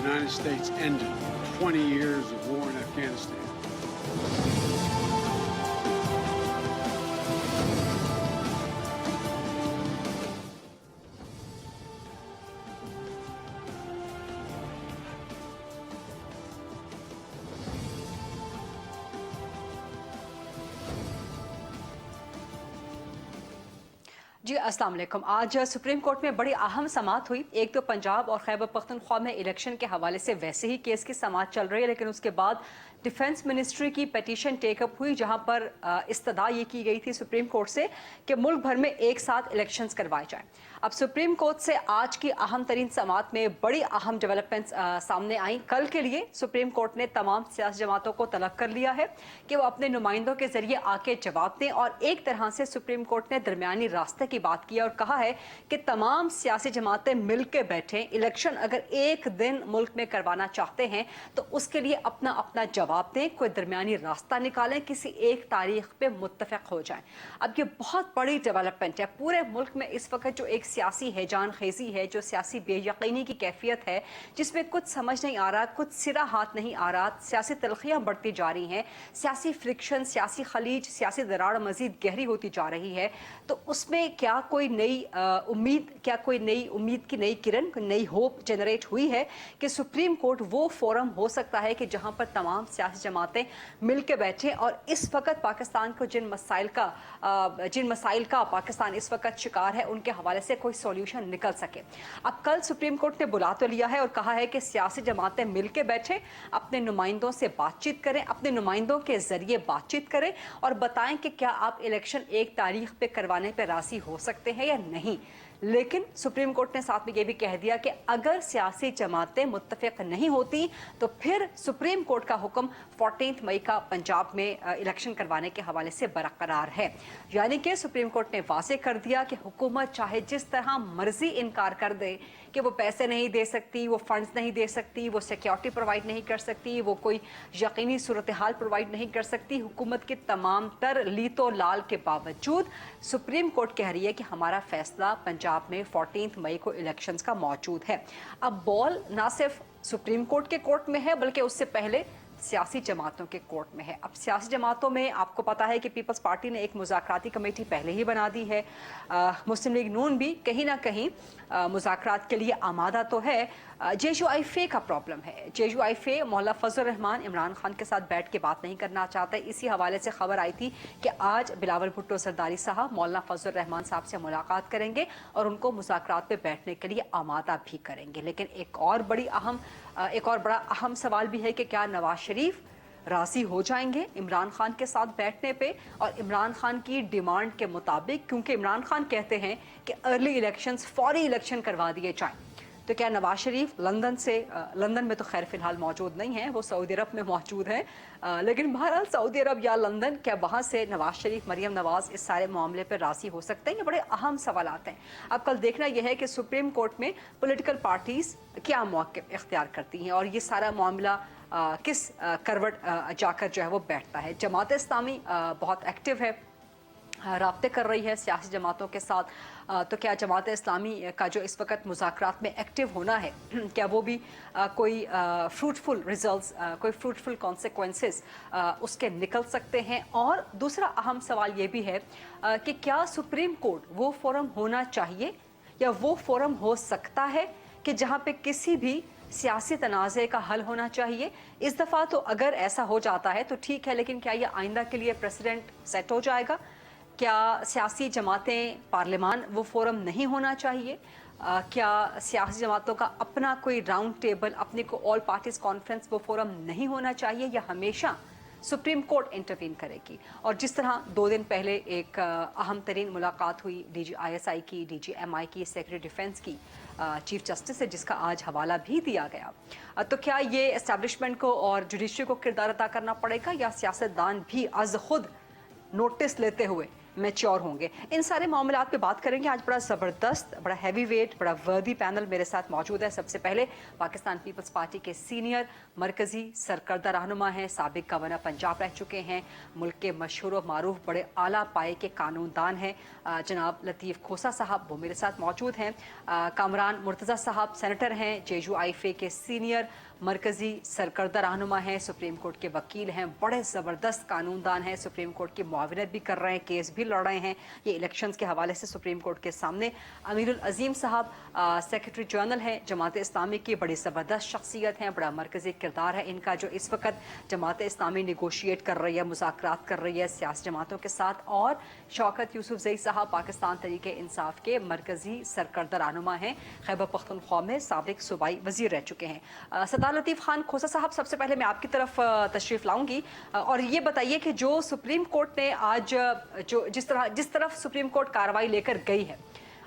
United States ended 20 years of war in Afghanistan. जी अस्सलाम वालेकुम। आज सुप्रीम कोर्ट में बड़ी अहम समाअत हुई। एक तो पंजाब और खैबर पख्तूनख्वा में इलेक्शन के हवाले से वैसे ही केस की समाअत चल रही है, लेकिन उसके बाद डिफेंस मिनिस्ट्री की पिटीशन टेकअप हुई, जहां पर इस्तदा ये की गई थी सुप्रीम कोर्ट से कि मुल्क भर में एक साथ इलेक्शंस करवाए जाएं। अब सुप्रीम कोर्ट से आज की अहम तरीन समाअत में बड़ी अहम डेवलपमेंट्स सामने आई। कल के लिए सुप्रीम कोर्ट ने तमाम सियासी जमातों को तलब कर लिया है कि वो अपने नुमाइंदों के जरिए आके जवाब दें, और एक तरह से सुप्रीम कोर्ट ने दरमियानी रास्ते की बात की और कहा है कि तमाम सियासी जमातें मिल के बैठें, इलेक्शन अगर एक दिन मुल्क में करवाना चाहते हैं तो उसके लिए अपना अपना जवाब दें, कोई दरमियानी रास्ता निकालें, किसी एक तारीख पे मुत्तफिक हो जाएं। अब ये बहुत बड़ी डेवलपमेंट है। पूरे मुल्क में इस वक्त जो एक सियासी हैजान खेजी है, जो सियासी बेयकीनी की कैफियत है, जिसमें कुछ समझ नहीं आ रहा, कुछ सिरा हाथ नहीं आ रहा, सियासी तलखियाँ बढ़ती जा रही हैं, सियासी फ्रिक्शन, सियासी खलीज, सियासी दरार मजीद गहरी होती जा रही है, तो उसमें क्या कोई नई उम्मीद की नई किरण, नई होप जनरेट हुई है कि सुप्रीम कोर्ट वो फोरम हो सकता है कि जहां पर तमाम सियासी जमातें मिल के बैठें और इस वक्त पाकिस्तान को जिन मसाइल का पाकिस्तान इस वक्त शिकार है उनके हवाले से कोई सॉल्यूशन निकल सके। अब कल सुप्रीम कोर्ट ने बुला तो लिया है और कहा है कि सियासी जमातें मिल के बैठें, अपने नुमाइंदों से बातचीत करें, अपने नुमाइंदों के जरिए बातचीत करें और बताएं कि क्या आप इलेक्शन एक तारीख पे करवाने पे राजी हो सकते हैं या नहीं। लेकिन सुप्रीम कोर्ट ने साथ में ये भी कह दिया कि अगर सियासी जमातें मुत्तफिक नहीं होती तो फिर सुप्रीम कोर्ट का हुक्म 14 मई का पंजाब में इलेक्शन करवाने के हवाले से बरकरार है। यानी कि सुप्रीम कोर्ट ने वाज़ेह कर दिया कि हुकूमत चाहे जिस तरह मर्जी इनकार कर दे कि वो पैसे नहीं दे सकती, वो फंड्स नहीं दे सकती, वो सिक्योरिटी प्रोवाइड नहीं कर सकती, वो कोई यकीनी सूरत हाल प्रोवाइड नहीं कर सकती, हुकूमत की तमाम तर लीतो लाल के बावजूद सुप्रीम कोर्ट कह रही है कि हमारा फैसला पंजाब में 14 मई को इलेक्शंस का मौजूद है। अब बॉल ना सिर्फ सुप्रीम कोर्ट के कोर्ट में है बल्कि उससे पहले सियासी जमातों के कोर्ट में है। अब सियासी जमातों में आपको पता है कि पीपल्स पार्टी ने एक मुज़ाकराती कमेटी पहले ही बना दी है। मुस्लिम लीग नून भी कहीं ना कहीं मुज़ाकरात के लिए आमादा तो है। JUIFA का प्रॉब्लम है। JUIFA मौला फजल रहमान इमरान खान के साथ बैठ के बात नहीं करना चाहता। इसी हवाले से खबर आई थी कि आज बिलावल भुट्टो सरदारी साहब मौलाना फजल रहमान साहब से मुलाकात करेंगे और उनको मुज़ाकरात पे बैठने के लिए आमादा भी करेंगे। लेकिन एक और बड़ा अहम सवाल भी है कि क्या नवाज शरीफ राजी हो जाएंगे इमरान खान के साथ बैठने पे और इमरान खान की डिमांड के मुताबिक, क्योंकि इमरान खान कहते हैं कि अर्ली इलेक्शंस, फौरी इलेक्शन करवा दिए जाएं। तो क्या नवाज शरीफ लंदन में तो खैर फिलहाल मौजूद नहीं है, वो सऊदी अरब में मौजूद है, लेकिन बहरहाल सऊदी अरब या लंदन, क्या वहाँ से नवाज शरीफ, मरियम नवाज इस सारे मामले पर राजी हो सकते हैं? ये बड़े अहम सवाल आते हैं। अब कल देखना यह है कि सुप्रीम कोर्ट में पॉलिटिकल पार्टीज क्या मौक़िफ़ इख्तियार करती हैं और ये सारा मामला किस करवट जाकर जो है वो बैठता है। जमात इस्लामी बहुत एक्टिव है, राब्ते कर रही है सियासी जमातों के साथ। तो क्या जमात इस्लामी का जो इस वक्त मुज़ाकरात में एक्टिव होना है, क्या वो भी कोई फ्रूटफुल रिजल्ट्स, कोई फ्रूटफुल कॉन्सिक्वेंसेस उसके निकल सकते हैं? और दूसरा अहम सवाल ये भी है कि क्या सुप्रीम कोर्ट वो फोरम होना चाहिए या वो फोरम हो सकता है कि जहाँ पे किसी भी सियासी तनाज़े का हल होना चाहिए? इस दफ़ा तो अगर ऐसा हो जाता है तो ठीक है, लेकिन क्या ये आइंदा के लिए प्रेसिडेंट सेट हो जाएगा? क्या सियासी जमातें, पार्लियामान वो फोरम नहीं होना चाहिए? क्या सियासी जमातों का अपना कोई राउंड टेबल, अपने को ऑल पार्टीज कॉन्फ्रेंस वो फोरम नहीं होना चाहिए, या हमेशा सुप्रीम कोर्ट इंटरवीन करेगी? और जिस तरह 2 दिन पहले एक अहम तरीन मुलाकात हुई DG ISI की, DG MI की, सेक्रेटरी डिफेंस की चीफ जस्टिस से, जिसका आज हवाला भी दिया गया, तो क्या ये एस्टेब्लिशमेंट को और जुडिशरी को किरदार अदा करना पड़ेगा या सियासतदान भी अज खुद नोटिस लेते हुए मैच्योर होंगे। इन सारे मामलात पे बात करेंगे। आज बड़ा ज़बरदस्त, बड़ा हैवी वेट, बड़ा वर्दी पैनल मेरे साथ मौजूद है। सबसे पहले पाकिस्तान पीपल्स पार्टी के सीनियर मरकज़ी सरकर्दा रहनुमा हैं, साबिक गवर्नर पंजाब रह चुके हैं, मुल्क के मशहूर और मारूफ बड़े आला पाए के कानूनदान हैं जनाब लतीफ़ खोसा साहब, वो मेरे साथ मौजूद हैं। कामरान मुर्तज़ा साहब सेनेटर हैं, जेजू आईफे के सीनियर मरकज़ी सरकर्दा रहनुमा हैं, सुप्रीम कोर्ट के वकील हैं, बड़े ज़बरदस्त कानूनदान हैं, सुप्रीम कोर्ट की मुआविनत भी कर रहे हैं, केस भी लड़ रहे हैं ये इलेक्शंस के हवाले से सुप्रीम कोर्ट के सामने। अमीरुल अजीम साहब सेक्रेटरी जनरल हैं जमात इस्लामी की, बड़ी ज़बरदस्त शख्सियत हैं, बड़ा मरकज़ी किरदार है इनका, जो इस वक्त जमात इस्लामी निगोशिएट कर रही है, मुज़ाकरात कर रही है सियासी जमातों के साथ। और शौकत यूसुफजई साहब पाकिस्तान तहरीक इंसाफ के मरकज़ी सरकर्दा रहनुमा हैं, खैबर पख्तूनख्वा में साबिक सूबाई वज़ीर रह चुके हैं। सरदार लतीफ़ खान खोसा साहब, सबसे पहले मैं आपकी तरफ तशरीफ़ लाऊंगी और ये बताइए कि जो सुप्रीम कोर्ट ने आज जो जिस तरफ सुप्रीम कोर्ट कार्रवाई लेकर गई है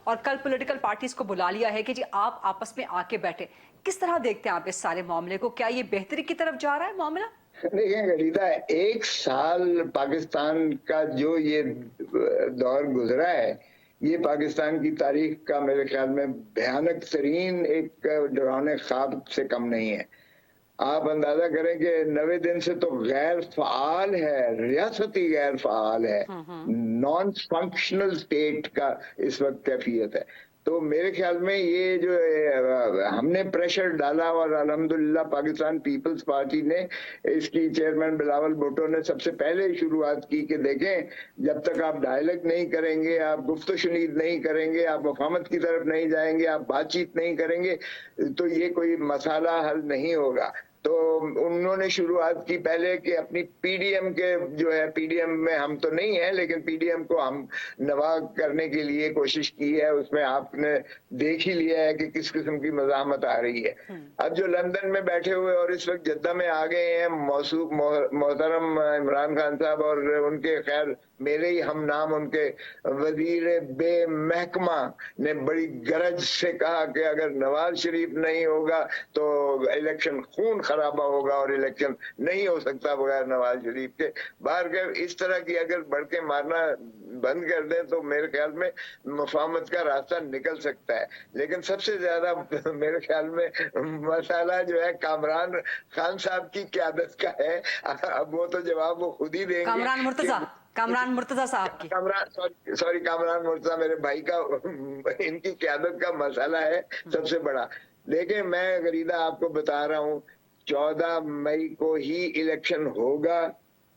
और कल पॉलिटिकल पार्टीज को बुला लिया है कि जी आप आपस में आके बैठे, किस तरह देखते हैं आप इस सारे मामले को? क्या ये बेहतरी की तरफ जा रहा है मामला? देखिए गरीदा, 1 साल पाकिस्तान का जो ये दौर गुजरा है, ये पाकिस्तान की तारीख का मेरे ख्याल में भयानक तरीन एक डरावने ख्वाब से कम नहीं है। आप अंदाजा करें कि 90 दिन से तो गैर फाल है, रियासती गैर फाल है, नॉन फंक्शनल स्टेट का इस वक्त कैफियत है। तो मेरे ख्याल में ये जो हमने प्रेशर डाला और अल्हम्दुलिल्लाह पाकिस्तान पीपल्स पार्टी ने, इसकी चेयरमैन बिलावल भुट्टो ने सबसे पहले शुरुआत की कि देखें, जब तक आप डायलॉग नहीं करेंगे, आप गुफ्तशुनीद नहीं करेंगे, आप वफामत की तरफ नहीं जाएंगे, आप बातचीत नहीं करेंगे, तो ये कोई मसाला हल नहीं होगा। तो उन्होंने शुरुआत की पहले कि अपनी पीडीएम के जो है, पीडीएम में हम तो नहीं है लेकिन पीडीएम को हम नवा करने के लिए कोशिश की है। उसमें आपने देख ही लिया है कि किस किस्म की मज़ाहमत आ रही है। अब जो लंदन में बैठे हुए और इस वक्त जद्दा में आ गए हैं मोहतरम इमरान खान साहब, और उनके खैर मेरे ही हम नाम उनके वजीर बे महकमा ने बड़ी गरज से कहा कि अगर नवाज शरीफ नहीं होगा तो इलेक्शन खून खराबा होगा और इलेक्शन नहीं हो सकता बगैर नवाज शरीफ के। बाहर के इस तरह की अगर बढ़ के मारना बंद कर दें तो मेरे ख्याल में मफाहमत का रास्ता निकल सकता है। लेकिन सबसे ज्यादा मेरे ख्याल में मसाला जो है कामरान खान साहब की क्यादत का है। अब वो तो जवाब वो खुद ही देंगे। कामरान मुर्तजा साहब की, कामरान मुर्तजा मेरे भाई का, इनकी क्यादत का मसाला है सबसे बड़ा। देखिए मैं गरीदा आपको बता रहा हूँ, 14 मई को ही इलेक्शन होगा।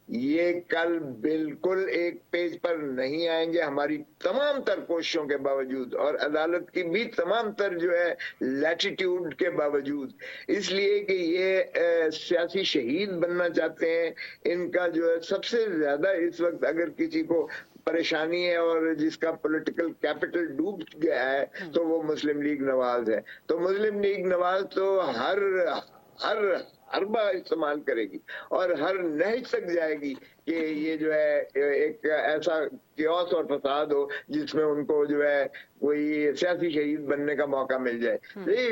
ये कल बिल्कुल एक पेज पर नहीं आएंगे हमारी तमाम तर कोशिशों के बावजूद और अदालत की भी तमाम तर जो है लैटिट्यूड के बावजूद, इसलिए कि ये सियासी शहीद बनना चाहते हैं। इनका जो है सबसे ज्यादा इस वक्त अगर किसी को परेशानी है और जिसका पॉलिटिकल कैपिटल डूब गया है तो वो मुस्लिम लीग नवाज है। तो मुस्लिम लीग नवाज तो हर अरबा इस्तेमाल करेगी और हर नहज तक जाएगी कि ये जो है एक ऐसा क्योस और फसाद हो जिसमें उनको जो है कोई सियासी शहीद बनने का मौका मिल जाए।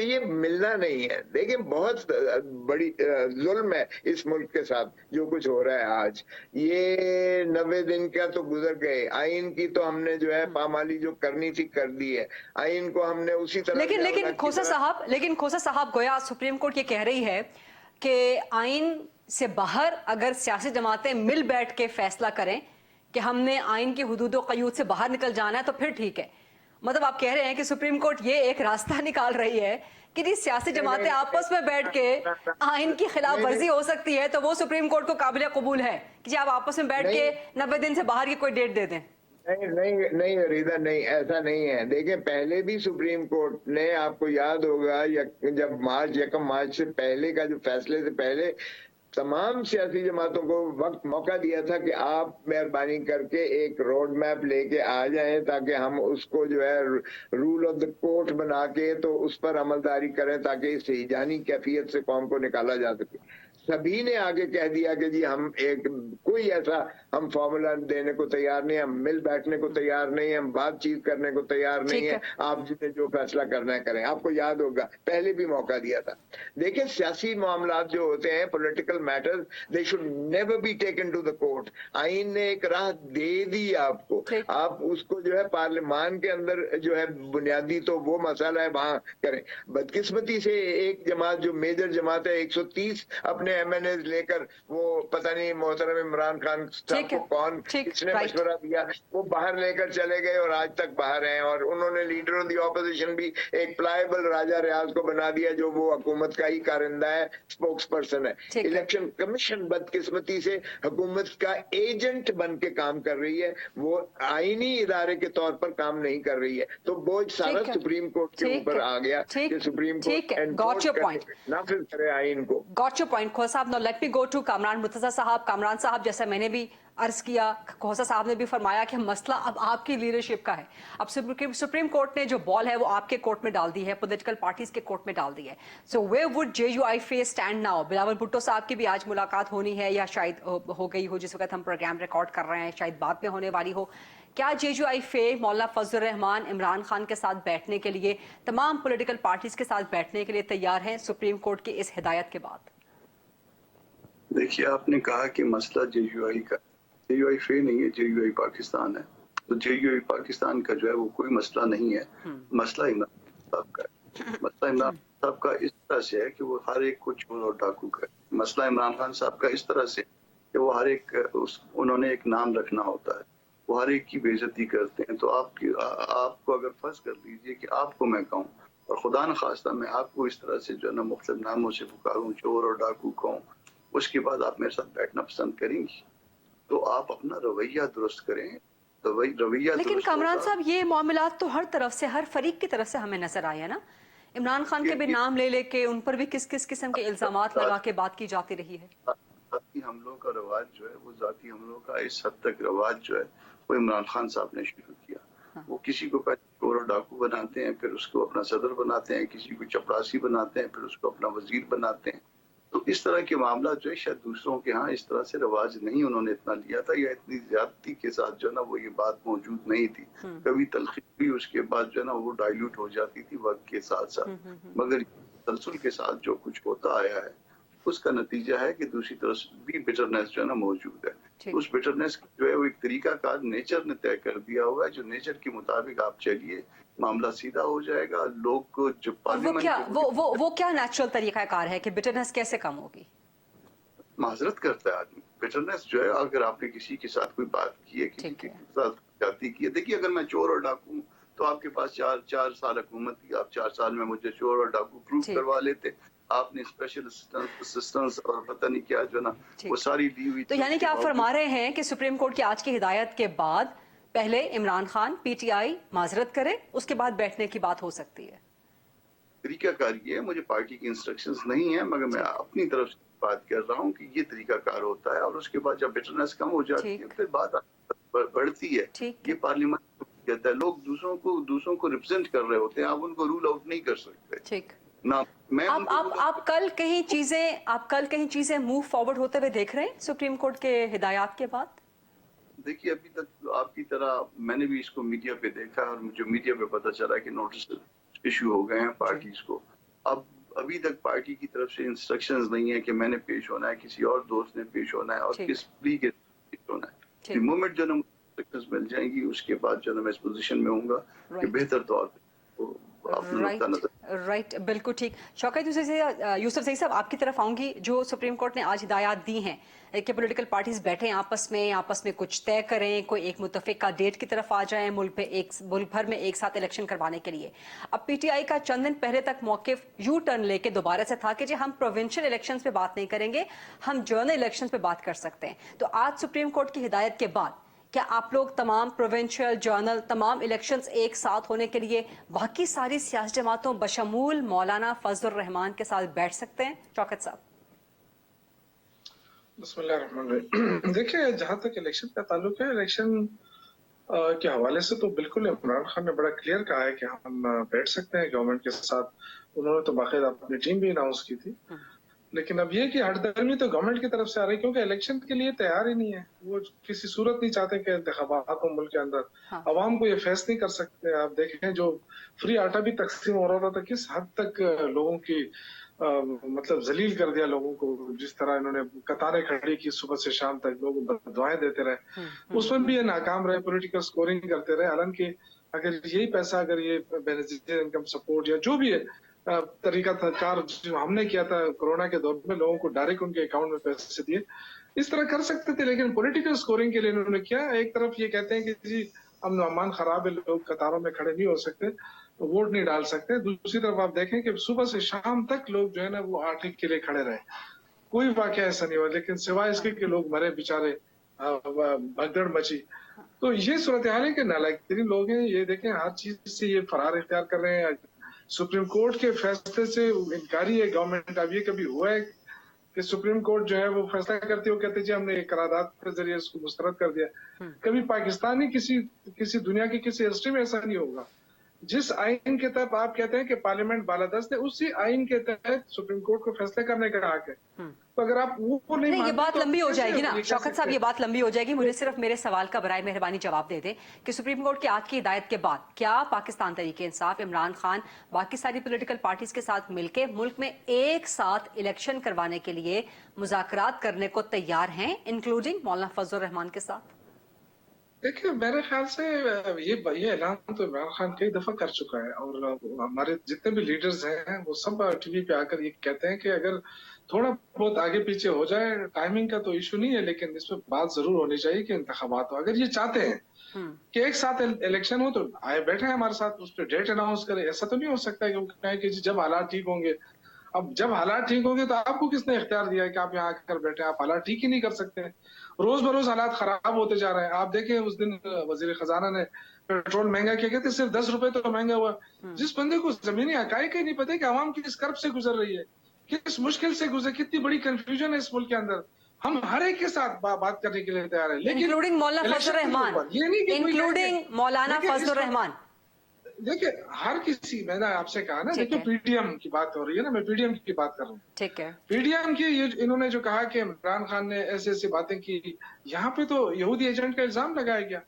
ये मिलना नहीं है। देखिए बहुत बड़ी जुल्म है इस मुल्क के साथ जो कुछ हो रहा है आज। ये 90 दिन का तो गुजर गए, आइन की तो हमने जो है पामाली जो करनी थी कर दी है, आइन को हमने उसी तरह। लेकिन खोसा साहब गोया सुप्रीम कोर्ट ये कह रही है कि आइन से बाहर अगर सियासी जमातें मिल बैठ के फैसला करें कि हमने आइन की हुदूद व क़यूद से बाहर निकल जाना है तो फिर ठीक है। मतलब आप कह रहे हैं कि सुप्रीम कोर्ट ये एक रास्ता निकाल रही है कि जी सियासी जमातें आपस में बैठ के आइन की खिलाफ वर्जी हो सकती है तो वो सुप्रीम कोर्ट को काबिल कबूल है कि जी आप आपस में बैठ के 90 दिन से बाहर की कोई डेट दे दें। नहीं रीदा, नहीं, ऐसा नहीं है। देखिए पहले भी सुप्रीम कोर्ट ने, आपको याद होगा जब 1 मार्च से पहले का जो फैसले से पहले तमाम सियासी जमातों को वक्त मौका दिया था कि आप मेहरबानी करके एक रोड मैप लेके आ जाएं ताकि हम उसको जो है रूल ऑफ द कोर्ट बना के तो उस पर अमलदारी करें ताकि इस हिजानी कैफियत से कौम को निकाला जा सके। सभी ने आगे कह दिया कि जी हम कोई ऐसा हम फॉर्मूला देने को तैयार नहीं, हम मिल बैठने को तैयार नहीं, हम बातचीत करने को तैयार नहीं है, आप जिन्हें जो फैसला करना है करें। आपको याद होगा पहले भी मौका दिया था। देखिए सियासी मामला जो होते हैं, political matters, they should never be taken to the court. आइन ने एक राह दे दी आपको, आप उसको जो है पार्लियामान के अंदर जो है बुनियादी तो वो मसला है वहां करें। बदकिस्मती से एक जमात जो मेजर जमात है 130 अपने एमएनए लेकर, वो पता नहीं मोहतरम इमरान खान साहब को कौन किसने मशवरा दिया, वो बाहर लेकर चले गए और आज तक बाहर हैं। और उन्होंने लीडर ऑफ द ऑपोजिशन भी एक प्लायबल राजा रियाज को बना दिया जो वो हुकूमत का ही कारिंदा है, स्पोक्स पर्सन है। इलेक्शन कमीशन बदकिस्मती से हुकूमत का एजेंट बन के काम कर रही है, वो आईनी इदारे के तौर पर काम नहीं कर रही है। तो बोझ सारा सुप्रीम कोर्ट के ऊपर आ गया कि सुप्रीम कोर्ट नाफिज करे आइन को। गॉट योर पॉइंट खोसा साहब। Now let me go to Kamran Murtaza साहब। कामरान साहब, जैसा मैंने भी अर्ज किया, खोसा साहब ने भी फरमाया कि मसला अब आपकी लीडरशिप का है। अब सुप्रीम कोर्ट ने जो बॉल है वो आपके कोर्ट में डाल दी है, पॉलिटिकल पार्टीज के कोर्ट में डाल दी है। So where would JUI face stand now? Bilawal Bhutto साहब की भी आज मुलाकात होनी है या शायद हो गई हो जिस वक्त हम प्रोग्राम रिकॉर्ड कर रहे हैं, शायद बाद में होने वाली हो। क्या JUI मौलाना फजल रहमान इमरान खान के साथ बैठने के लिए, तमाम पॉलिटिकल पार्टीज के साथ बैठने के लिए तैयार हैं सुप्रीम कोर्ट की इस हिदायत के बाद? देखिए, आपने कहा कि मसला JUI का, JUI नहीं है, JUI पाकिस्तान है। तो JUI पाकिस्तान का जो है वो कोई मसला नहीं है, मसला इमरान साहब का है। मसला इमरान साहब का इस तरह से है कि वो हर एक को चोर और डाकू का। मसला इमरान खान साहब का इस तरह से कि वो हर एक उन्होंने एक नाम रखना होता है, वो हर एक की बेइज्जती करते हैं। तो आपको अगर फर्ज कर लीजिए कि आपको मैं कहूँ और खुदा न खास्ता मैं आपको इस तरह से जो है ना मुख्तलिफ नामों से पुकारूं, चोर और डाकू कहूँ, उसके बाद आप मेरे साथ बैठना पसंद करेंगी? तो आप अपना रवैया दुरुस्त करें, रवैया। लेकिन कामरान साहब, ये मामलात तो हर तरफ से, हर फरीक की तरफ से हमें नजर आए हैं ना। इमरान खान के भी नाम ले लेके उन पर भी किस किस किस्म के इल्जामात लगा के बात की जाती रही है। जाती हमलों का रवाज जो है, वो जाती हमलों का इस हद तक रवाज जो है वो इमरान खान साहब ने शुरू किया। वो किसी को पहले चोर और डाकू बनाते हैं, फिर उसको अपना सदर बनाते हैं, किसी को चपरासी बनाते हैं, फिर उसको अपना वजीर बनाते हैं। तो इस तरह के मामला जो है शायद दूसरों के यहाँ इस तरह से रवाज नहीं उन्होंने इतना लिया था, या इतनी ज्यादती के साथ जो है ना वो ये बात मौजूद नहीं थी। कभी तलखी भी उसके बाद जो है ना वो डाइल्यूट हो जाती थी वक्त के साथ साथ। मगर तसलसल के साथ जो कुछ होता आया है उसका नतीजा है कि दूसरी तरफ भी बिटरनेस जो है ना मौजूद है। उस बिटरनेस जो है वो एक तरीका कार नेचर ने तय कर दिया हुआ है, जो नेचर के मुताबिक आप चलिए, मामला सीधा हो जाएगा। लोग को जो वो क्या नेचुरल तरीका कार है कि बिटरनेस कैसे कम होगी? माजरत करता है आदमी। बिटरनेस जो है, अगर आपने किसी के साथ कोई बात की है, किसी के साथ जाती की है, देखिए अगर मैं चोर और डाकू तो आपके पास चार साल हुकूमत थी, आप 4 साल में मुझे चोर और डाकू प्रूव करवा लेते। आपने स्पेशल असिस्टेंस और पता नहीं क्या जो ना वो सारी दी हुई। तो यानी कि आप फरमा रहे हैं कि सुप्रीम कोर्ट की आज की हिदायत के बाद पहले इमरान खान PTI माजरत करे, उसके बाद बैठने की बात हो सकती है? तरीकाकार ये है, मुझे पार्टी की इंस्ट्रक्शंस नहीं है, मगर मैं अपनी तरफ से बात कर रहा हूँ कि ये तरीकाकार होता है। और उसके बाद जब बिटरनेस कम हो जाती है फिर बात बढ़ती है। ये पार्लियामेंट कहता है, लोग दूसरों को रिप्रेजेंट कर रहे होते हैं, आप उनको रूल आउट नहीं कर सकते। ठीक ना मैं आप कल कहीं चीजें मूव फॉरवर्ड होते हुए देख रहे हैं सुप्रीम कोर्ट के हिदायत के बाद? देखिए, अभी तक आपकी तरह मैंने भी इसको मीडिया पे देखा और मुझे मीडिया पे पता चला कि नोटिस इशू हो गए हैं पार्टीज को। अब अभी तक पार्टी की तरफ से इंस्ट्रक्शंस नहीं है कि मैंने पेश होना है, किसी और दोस्त ने पेश होना है और किस प्ली के पेश होना है। मोमेंट जो ना इंस्ट्रक्शंस मिल जाएंगी उसके बाद जो ना मैं इस पोजीशन में होऊंगा कि बेहतर तौर पे राइट, बिल्कुल ठीक। शौकत यूसुफ सही साहब, आपकी तरफ आऊंगी। जो सुप्रीम कोर्ट ने आज हिदायत दी हैं कि पॉलिटिकल पार्टीज बैठें आपस में कुछ तय करें, कोई एक मुतफिका डेट की तरफ आ जाएं मुल्क भर में एक साथ इलेक्शन करवाने के लिए। अब PTI का चंद दिन पहले तक मौक़िफ़ यू टर्न लेके दोबारा से था कि जी हम प्रोविंशियल इलेक्शंस पे बात नहीं करेंगे, हम जनरल इलेक्शंस पे बात कर सकते हैं। तो आज सुप्रीम कोर्ट की हिदायत के बाद क्या आप लोग तमाम प्रोविंशियल, जर्नल, तमाम इलेक्शंस एक साथ होने के लिए बाकी सारी सियासी जमातों बशमूल मौलाना फजल रहमान के साथ बैठ सकते हैं? शौकत साहब। बिस्मिल्लाहिर्रहमानिर्रहीम। देखिए, जहां तक इलेक्शन का ताल्लुक है, इलेक्शन के हवाले से तो बिल्कुल इमरान खान ने बड़ा क्लियर कहा है कि हम बैठ सकते हैं गवर्नमेंट के साथ। उन्होंने तो बाकायदा अपनी टीम भी अनाउंस की थी। लेकिन अब ये कि हटदर्मी तो गवर्नमेंट की तरफ से आ रही है, क्योंकि इलेक्शन के लिए तैयार ही नहीं है। वो किसी सूरत नहीं चाहते कि इंतखाबात हो मुल्क के अंदर। हाँ। अवाम को ये फेस नहीं कर सकते। आप देखें जो फ्री आटा भी तकसीम हो रहा था तो किस हद तक लोगों की मतलब जलील कर दिया लोगों को। जिस तरह इन्होंने कतारें खड़ी की सुबह से शाम तक, लोग दुआएं देते रहे, उसमें भी ये नाकाम रहे, पॉलिटिकल स्कोरिंग करते रहे। हालांकि अगर यही पैसा, अगर ये बेनिफिशियल इनकम सपोर्ट या जो भी है तरीका था कार जो हमने किया था कोरोना के दौर में, लोगों को डायरेक्ट उनके अकाउंट में पैसे दिए, इस तरह कर सकते थे। लेकिन पॉलिटिकल स्कोरिंग के लिए इन्होंने किया। एक तरफ ये कहते हैं कि जी अमन अमान खराब है, लोग कतारों में खड़े नहीं हो सकते, वोट नहीं डाल सकते। दूसरी तरफ आप देखें कि सुबह से शाम तक लोग जो है ना वो आटे के लिए खड़े रहे, कोई वाकया ऐसा नहीं हुआ। लेकिन सिवाय इसके कि लोग मरे बेचारे, भगदड़ मची। तो ये सूरत हाल है कि नालायक लोग हैं। ये देखें हर चीज से ये फरार इख्तियार कर रहे हैं। सुप्रीम कोर्ट के फैसले से इनकारी है गवर्नमेंट। अब ये कभी हुआ है कि सुप्रीम कोर्ट जो है वो फैसला करती हो कहते जी हमने एक करारदाद के जरिए इसको मुस्तरद कर दिया। कभी पाकिस्तानी किसी दुनिया की किसी हिस्ट्री में ऐसा नहीं होगा। जिस आइन के तहत आप कहते हैं कि पार्लियामेंट बालादस्त है, उसी आइन के तहत सुप्रीम कोर्ट को फैसले करने का हक है। तो अगर आप वो नहीं ये बात तो लंबी हो कैसे जाएगी ना ये कर शौकत साहब, सकते ये हैं? बात लंबी हो जाएगी। मुझे सिर्फ मेरे सवाल का बराए मेहरबानी जवाब दे दें कि सुप्रीम कोर्ट की आज की हिदायत के बाद क्या पाकिस्तान तहरीक इंसाफ, इमरान खान, बाकी सारी पॉलिटिकल पार्टीज के साथ मिलके मुल्क में एक साथ इलेक्शन करवाने के लिए मुज़ाकरात करने को तैयार हैं, इंक्लूडिंग मौलाना फजल रहमान के साथ? देखिए मेरे ख्याल से ये ऐलान तो इमरान खान कई दफा कर चुका है, और हमारे जितने भी लीडर्स हैं वो सब टीवी पे आकर ये कहते हैं कि अगर थोड़ा बहुत आगे पीछे हो जाए, टाइमिंग का तो इशू नहीं है, लेकिन इसमें बात जरूर होनी चाहिए कि इंतखाबात हो। अगर ये चाहते हैं कि एक साथ इलेक्शन हो तो आए बैठे हैं हमारे साथ, उस पर डेट अनाउंस करें। ऐसा तो नहीं हो सकता है कि वो कहें कि जब हालात ठीक होंगे। अब जब हालात ठीक होंगे तो आपको किसने इख्तियार दिया है कि आप यहाँ आकर बैठे? आप हालात ठीक ही नहीं कर सकते। रोज बरोज हालात खराब होते जा रहे हैं। आप देखें उस दिन वजीर खजाना ने पेट्रोल महंगा किया, कहते सिर्फ 10 रुपए तो महंगा हुआ। जिस बंदे को जमीनी हकायक ही नहीं पता कि आवाम किस कर्ब से गुजर रही है, किस मुश्किल से गुजर, कितनी बड़ी कंफ्यूजन है इस मुल्क के अंदर। हम हर एक के साथ बात करने के लिए तैयार है, लेकिन इंक्लूडिंग मौलाना फजल रहमान, ये नहीं कि कोई इंक्लूडिंग मौलाना देखिए, फजल रहमान। देखिए हर किसी, मैंने आपसे कहा ना, ठीक देखिए है। पीडीएम की बात हो रही है ना, मैं पीडीएम की बात कर रहा हूँ। ठीक है, पीडीएम की इन्होंने जो कहा कि इमरान खान ने ऐसे ऐसी बातें की, यहाँ पे तो यहूदी एजेंट का इल्जाम लगाया गया।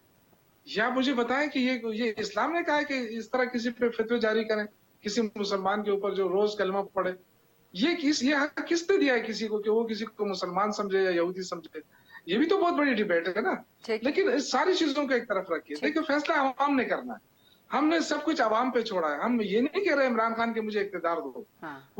या मुझे बताएं कि ये इस्लाम ने कहा है कि इस तरह किसी पे फतवे जारी करें किसी मुसलमान के ऊपर जो रोज कलमा पढ़े? ये हक किसने दिया है किसी को कि वो किसी को मुसलमान समझे या यहूदी समझे? ये भी तो बहुत बड़ी डिबेट है ना। ठीक। लेकिन इस सारी चीजों को एक तरफ रखिए। देखिए फैसला आवाम ने करना है, हमने सब कुछ आवाम पे छोड़ा है। हम ये नहीं कह रहे इमरान खान के मुझे इख्तियार दो,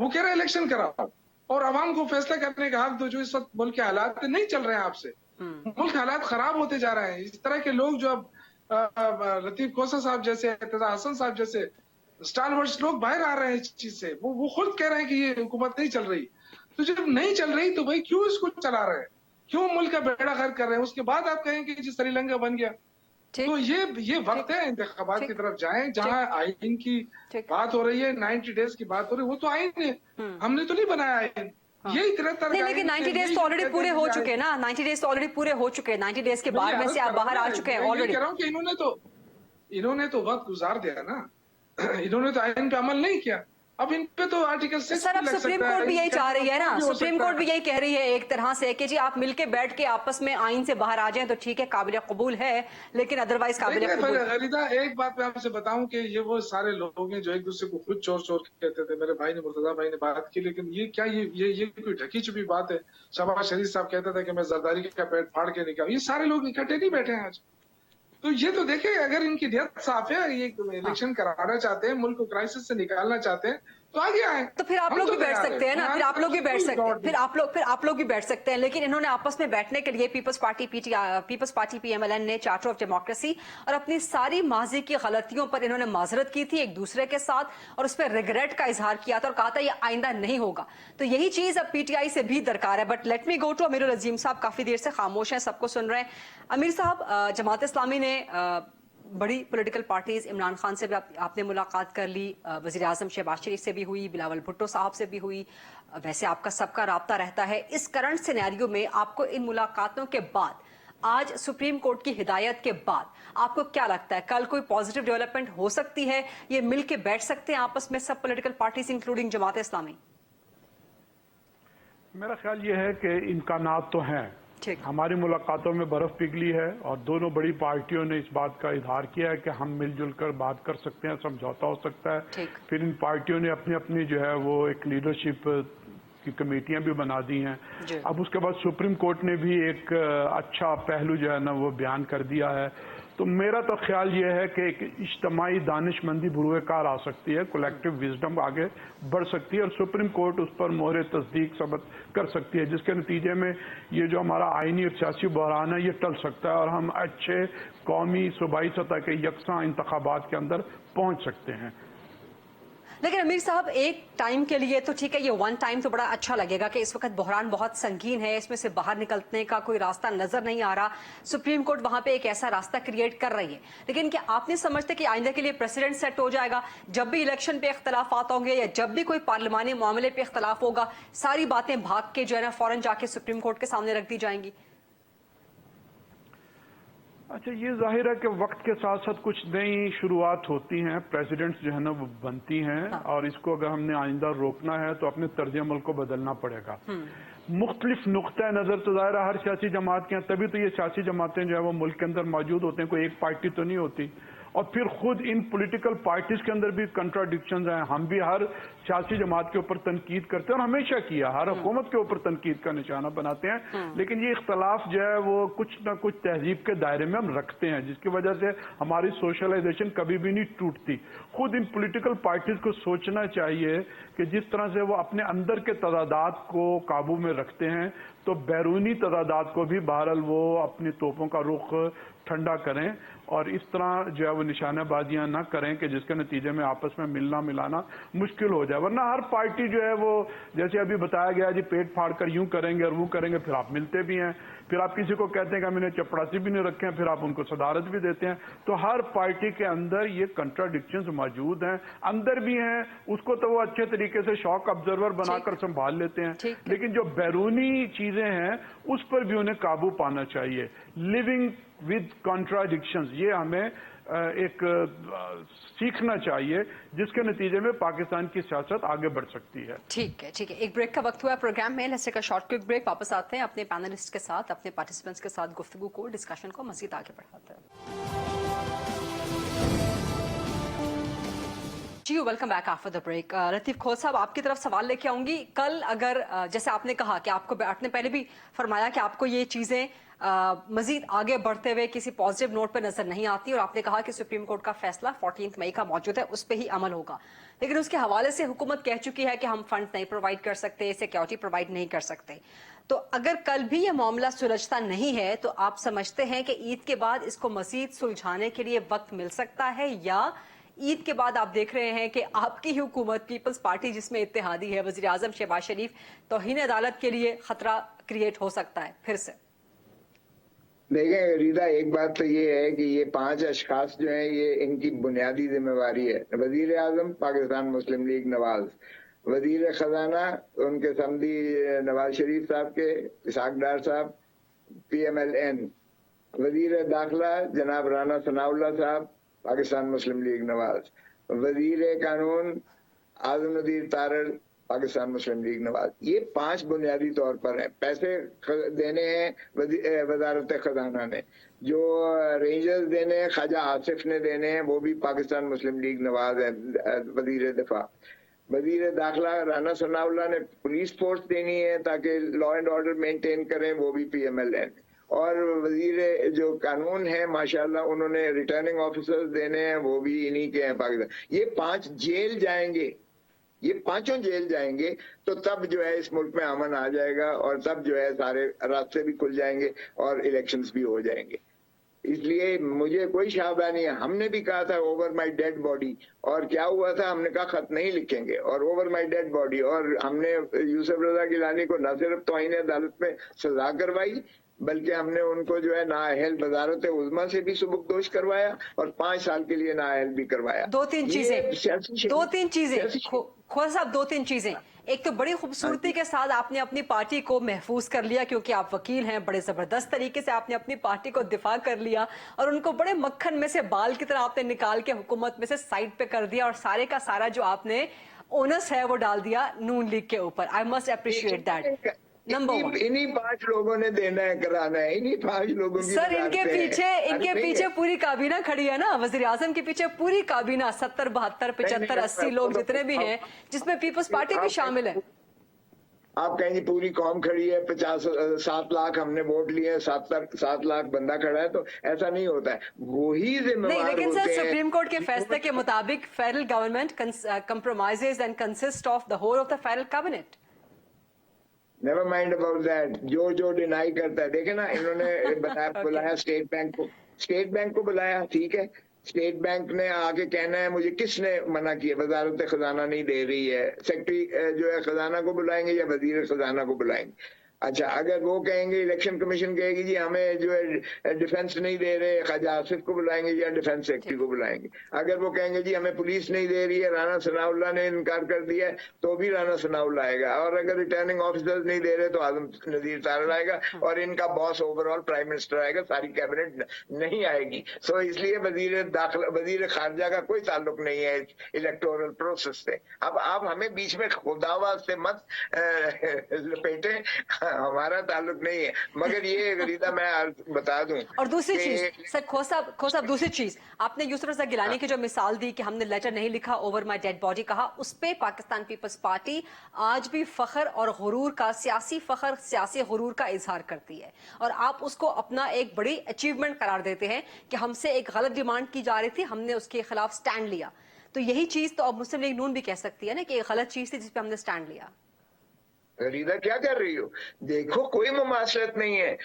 वो कह रहे इलेक्शन कराओ और आवाम को फैसला करने का हक दो। जो इस वक्त मुल्क के हालात नहीं चल रहे हैं आपसे, मुल्क के हालात खराब होते जा रहे हैं। इस तरह के लोग जो अब लतीफ कोसा साहब जैसे, इर्तिजा हसन साहब जैसे स्टारवर्ड्स लोग बाहर आ रहे हैं इस चीज से। वो खुद कह रहे हैं कि ये हुकूमत नहीं चल रही। तो जब नहीं चल रही तो भाई क्यों इसको चला रहे हैं, क्यों मुल्क का बेड़ा गर्क कर रहे हैं? उसके बाद आप कहें कि जी श्रीलंका बन गया। तो ये वक्त है इंतखाबात की तरफ जाएं, जहां आइन की बात हो रही है, 90 डेज की बात हो रही है, वो तो आइन है, हमने तो नहीं बनाया आइन। यही तरह नहीं, लेकिन 90 डेज तो ऑलरेडी पूरे हो चुके हैं ना। 90 डेज तो ऑलरेडी पूरे हो चुके हैं। 90 डेज के बाद में से आप बाहर आ चुके हैं ऑलरेडी। कह रहा हूं कि इन्होंने तो वक्त गुजार दिया ना। इन्होंने तो आइन पे अमल नहीं किया। अब इन पे तो आर्टिकल 6 सर, अब सुप्रीम कोर्ट भी यही चाह रही है ना, सुप्रीम कोर्ट भी यही कह रही है एक तरह से कि जी आप मिलके बैठ के आपस में आइन से बाहर आ जाएं तो ठीक है, काबिल कबूल है, लेकिन अदरवाइज काबिल कबूल। गरीदा एक बात मैं आपसे बताऊं कि ये वो सारे लोग हैं जो एक दूसरे को खुद चोर चोर कहते थे। मेरे भाई ने, मुर्तजा भाई ने बात की, लेकिन ये क्या ये कोई ढकी छुपी बात है? शहबाज शरीफ साहब कहता था कि मैं जरदारी का पेट फाड़ के निकाल। ये सारे लोग इकट्ठे नहीं बैठे हैं आज। तो ये तो देखे, अगर इनकी नियत साफ है, ये इलेक्शन कराना चाहते हैं, मुल्क को क्राइसिस से निकालना चाहते हैं, तो आगे आए। तो फिर आप लोग भी बैठ सकते हैं ना, फिर आप लोग भी बैठ सकते हैं, फिर आप लोग भी बैठ सकते हैं। लेकिन इन्होंने आपस में बैठने के लिए पीपल्स पार्टी PMLN ने चार्टर ऑफ डेमोक्रेसी और अपनी सारी माजी की गलतियों पर इन्होंने माजरत की थी एक दूसरे के साथ, और उस पर रिग्रेट का इजहार किया था और कहा था ये आइंदा नहीं होगा। तो यही चीज अब PTI से भी दरकार है। But let me go to Amirul Azeem sahab, काफी देर से खामोश हैं, सबको सुन रहे हैं। अमीर साहब, जमात इस्लामी ने बड़ी पॉलिटिकल पार्टीज, इमरान खान से भी आपने मुलाकात कर ली, वजीर आजम शहबाज शरीफ से भी हुई, बिलावल भुट्टो साहब से भी हुई, वैसे आपका सबका राब्ता रहता है। इस करंट सिनेरियो में आपको इन मुलाकातों के बाद, आज सुप्रीम कोर्ट की हिदायत के बाद, आपको क्या लगता है कल कोई पॉजिटिव डेवलपमेंट हो सकती है? ये मिल के बैठ सकते हैं आपस में सब political parties including Jamaat Islami? मेरा ख्याल ये है कि इम्कानात तो हैं। ठीक। हमारी मुलाकातों में बर्फ पिघली है और दोनों बड़ी पार्टियों ने इस बात का इजहार किया है कि हम मिलजुल कर बात कर सकते हैं, समझौता हो सकता है। ठीक। फिर इन पार्टियों ने अपनी अपनी जो है वो एक लीडरशिप की कमेटियां भी बना दी हैं। जी। अब उसके बाद सुप्रीम कोर्ट ने भी एक अच्छा पहलू जो है ना वो बयान कर दिया है। तो मेरा तो ख्याल ये है कि एक इज्तमाही दानिशमंदी बुरूए कार आ सकती है, कलेक्टिव विजडम आगे बढ़ सकती है और सुप्रीम कोर्ट उस पर मोहर तस्दीक सबत कर सकती है, जिसके नतीजे में ये जो हमारा आईनी और सियासी बहरान है ये टल सकता है और हम अच्छे कौमी सूबाई सतह के यकसा इंतखाबात के अंदर पहुंच सकते हैं। लेकिन अमीर साहब, एक टाइम के लिए तो ठीक है, ये वन टाइम तो बड़ा अच्छा लगेगा कि इस वक्त बहरान बहुत संगीन है, इसमें से बाहर निकलने का कोई रास्ता नजर नहीं आ रहा। सुप्रीम कोर्ट वहां पे एक ऐसा रास्ता क्रिएट कर रही है, लेकिन क्या आप नहीं समझते कि आइंदा के लिए प्रेसिडेंट सेट हो जाएगा? जब भी इलेक्शन पे इख्तलाफात होंगे या जब भी कोई पार्लिमानी मामले पे इख्तलाफ होगा, सारी बातें भाग के जो है ना फौरन जाके सुप्रीम कोर्ट के सामने रख दी जाएंगी। अच्छा, ये जाहिर है कि वक्त के साथ साथ कुछ नई शुरुआत होती हैं, प्रेसिडेंट्स जो है ना वो बनती हैं। हाँ। और इसको अगर हमने आइंदा रोकना है तो अपने तर्ज अमल को बदलना पड़ेगा। मुख्तलिफ नुक्ता नज़र तो जाहिर है हर सियासी जमात के हैं, तभी तो ये सियासी जमातें जो है वो मुल्क के अंदर मौजूद होते हैं, कोई एक पार्टी तो नहीं होती। और फिर खुद इन पॉलिटिकल पार्टीज के अंदर भी कंट्राडिक्शंस हैं। हम भी हर सियासी जमात के ऊपर तनकीद करते हैं और हमेशा किया, हर हुकूमत के ऊपर तनकीद का निशाना बनाते हैं, लेकिन ये इख्तलाफ जो है वो कुछ ना कुछ तहजीब के दायरे में हम रखते हैं, जिसकी वजह से हमारी सोशलाइजेशन कभी भी नहीं टूटती। खुद इन पॉलिटिकल पार्टीज को सोचना चाहिए कि जिस तरह से वो अपने अंदर के तजादात को काबू में रखते हैं तो बैरूनी तजादात को भी बहरहाल वो अपनी तोपों का रुख ठंडा करें और इस तरह जो है वो निशानेबाजियां ना करें कि जिसके नतीजे में आपस में मिलना मिलाना मुश्किल हो जाए। वरना हर पार्टी जो है वो जैसे अभी बताया गया जी पेट फाड़ कर यूं करेंगे और वो करेंगे, फिर आप मिलते भी हैं, फिर आप किसी को कहते हैं कि हम इन्हें चपड़ासी भी नहीं रखे हैं, फिर आप उनको सदारत भी देते हैं। तो हर पार्टी के अंदर ये कंट्राडिक्शंस मौजूद हैं, अंदर भी हैं, उसको तो वो अच्छे तरीके से शॉक ऑब्जर्वर बनाकर संभाल लेते हैं, लेकिन जो बैरूनी चीजें हैं उस पर भी उन्हें काबू पाना चाहिए। लिविंग विद कॉन्ट्राडिक्शंस, ये हमें एक सीखना चाहिए, जिसके नतीजे में पाकिस्तान की सियासत आगे बढ़ सकती है। ठीक है, ठीक है। एक ब्रेक का वक्त हुआ है प्रोग्राम में, let's take a short quick break. वापस आते हैं अपने पैनलिस्ट के साथ, अपने पार्टिसिपेंट्स के साथ गुफ्तगू को, डिस्कशन को मजीद आगे बढ़ाते हैं। जी, welcome back after the break. Latif Khol sahab, आपकी तरफ सवाल लेके आऊंगी। कल अगर जैसे आपने कहा कि आपने पहले भी फरमाया कि आपको ये चीजें मजीद आगे बढ़ते हुए किसी पॉजिटिव नोट पर नजर नहीं आती और आपने कहा कि सुप्रीम कोर्ट का फैसला 14 मई का मौजूद है, उस पर ही अमल होगा, लेकिन उसके हवाले से हुकूमत कह चुकी है कि हम फंड नहीं प्रोवाइड कर सकते, सिक्योरिटी प्रोवाइड नहीं कर सकते। तो अगर कल भी ये मामला सुलझता नहीं है तो आप समझते हैं कि ईद के बाद इसको मजीद सुलझाने के लिए वक्त मिल सकता है, या ईद के बाद आप देख रहे हैं कि आपकी हुकूमत पीपल्स पार्टी जिसमें इत्तेहादी है, वजीर आजम शहबाज शरीफ, तौहीन अदालत के लिए खतरा क्रिएट हो सकता है फिर से? देखें रीदा, एक बात तो ये है कि ये 5 अशखास जो हैं ये इनकी बुनियादी जिम्मेवारी है। वजीर आजम पाकिस्तान मुस्लिम लीग नवाज, वजीर खजाना उनके समधी नवाज शरीफ साहब के इसहाक डार साहब PMLN, वजीर दाखिला जनाब राना सनाउल्लाह साहब पाकिस्तान मुस्लिम लीग नवाज, वजीर कानून आजम नदीर तारड़ पाकिस्तान मुस्लिम लीग नवाज। ये 5 बुनियादी तौर पर हैं। पैसे देने हैं वजारत खजाना ने, जो रेंजर्स देने हैं ख्वाजा आसिफ ने देने हैं, वो भी पाकिस्तान मुस्लिम लीग नवाज है। वजीर दिफा, वजीर दाखिला राना सनाउल्लाह ने पुलिस फोर्स देनी है ताकि लॉ एंड ऑर्डर मेंटेन करें, वो भी PMLN। और वजीर जो कानून है माशाल्लाह उन्होंने रिटर्निंग ऑफिसर्स देने हैं, वो भी इन्हीं के हैं पाकिस्तान। ये 5 जेल जाएंगे, ये 5 जेल जाएंगे, तो तब जो है इस मुल्क में अमन आ जाएगा और तब जो है सारे रास्ते भी खुल जाएंगे और इलेक्शंस भी हो जाएंगे। इसलिए मुझे कोई शाबा नहीं है। हमने भी कहा था ओवर माय डेड बॉडी, और क्या हुआ था, हमने कहा खत नहीं लिखेंगे और ओवर माय डेड बॉडी, और हमने यूसुफ रजा गिलानी को न सिर्फ तौहीन अदालत में सजा करवाई बल्कि हमने उनको जो है नाअहल वजारत उज़्मा से भी सुबुकदोश करवाया और 5 साल के लिए नाअहल भी करवाया। 2-3 चीजें खोल साहब, 2-3 चीजें। एक तो बड़ी खूबसूरती के साथ आपने अपनी पार्टी को महफूज कर लिया क्योंकि आप वकील हैं, बड़े जबरदस्त तरीके से आपने अपनी पार्टी को दिफा कर लिया और उनको बड़े मक्खन में से बाल की तरह आपने निकाल के हुकूमत में से साइड पे कर दिया और सारे का सारा जो आपने ओनस है वो डाल दिया नून लीग के ऊपर. I must appreciate that. Number one. इन्हीं 5 लोगों ने देना है, कराना है, इन्हीं 5 लोगों की सर, इनके वजारतें हैं। इनके अरे पीछे नहीं है। पूरी काबीना खड़ी है ना. वजीर आजम के पीछे पूरी काबीना 70, 72, 75, 80 लोग जितने भी हैं, जिसमें पीपल्स पार्टी भी शामिल है. आप कहेंगे पूरी कौम खड़ी है, 7 लाख हमने वोट लिए, 7 लाख बंदा खड़ा है, तो ऐसा नहीं होता है. वही नहीं, जिम्मेवार लेकिन होते सर हैं. सुप्रीम कोर्ट के फैसले के मुताबिक federal government compromises and consist of the whole of the federal cabinet. Never mind about that. जो डिनाई करता है, देखे ना, इन्होंने बताया बुलाया स्टेट बैंक को बुलाया, ठीक है. स्टेट बैंक ने आके कहना है मुझे किसने मना किया, वजारत खजाना नहीं दे रही है, सेक्रेटरी जो है खजाना को बुलाएंगे या वजीर खजाना को बुलाएंगे. अच्छा, अगर वो कहेंगे, इलेक्शन कमीशन कहेगी जी हमें जो है डिफेंस नहीं दे रहे, ख्वाजा आसिफ को बुलाएंगे या डिफेंस सेक्रेटरी को बुलाएंगे. अगर वो कहेंगे जी हमें पुलिस नहीं दे रही है, राना सनाउल्लाह ने इनकार कर दिया है, तो भी राना सनाउल्लाह आएगा. और अगर रिटर्निंग ऑफिसर्स नहीं दे रहे तो आजम नजीर तारड़ आएगा, और इनका बॉस ओवरऑल प्राइम मिनिस्टर आएगा, सारी कैबिनेट नहीं आएगी. सो इसलिए वजीर खारजा का कोई ताल्लुक नहीं है इलेक्टोरल प्रोसेस से. अब आप हमें बीच में खुदावा से मत लपेटे, हमारा ताल्लुक नहीं है. मगर ये गरीदा मैं बता दूं. और दूसरी चीज सर, खो साहब दूसरी चीज, आपने यूसुफ रजा गिलानी की जो मिसाल दी कि हमने लेटर नहीं लिखा, ओवर माय डेड बॉडी कहा, उस पे पाकिस्तान पीपल्स पार्टी आज भी फखर और गुरूर का, सियासी गुरूर का इजहार करती है, और आप उसको अपना एक बड़ी अचीवमेंट करार देते हैं कि हमसे एक गलत डिमांड की जा रही थी, हमने उसके खिलाफ स्टैंड लिया. तो यही चीज तो अब मुस्लिम लीग नून भी कह सकती है ना कि एक गलत चीज थी जिसपे हमने स्टैंड लिया. गरीदा क्या कर रही हो? देखो, कोई मुमासलत नहीं है.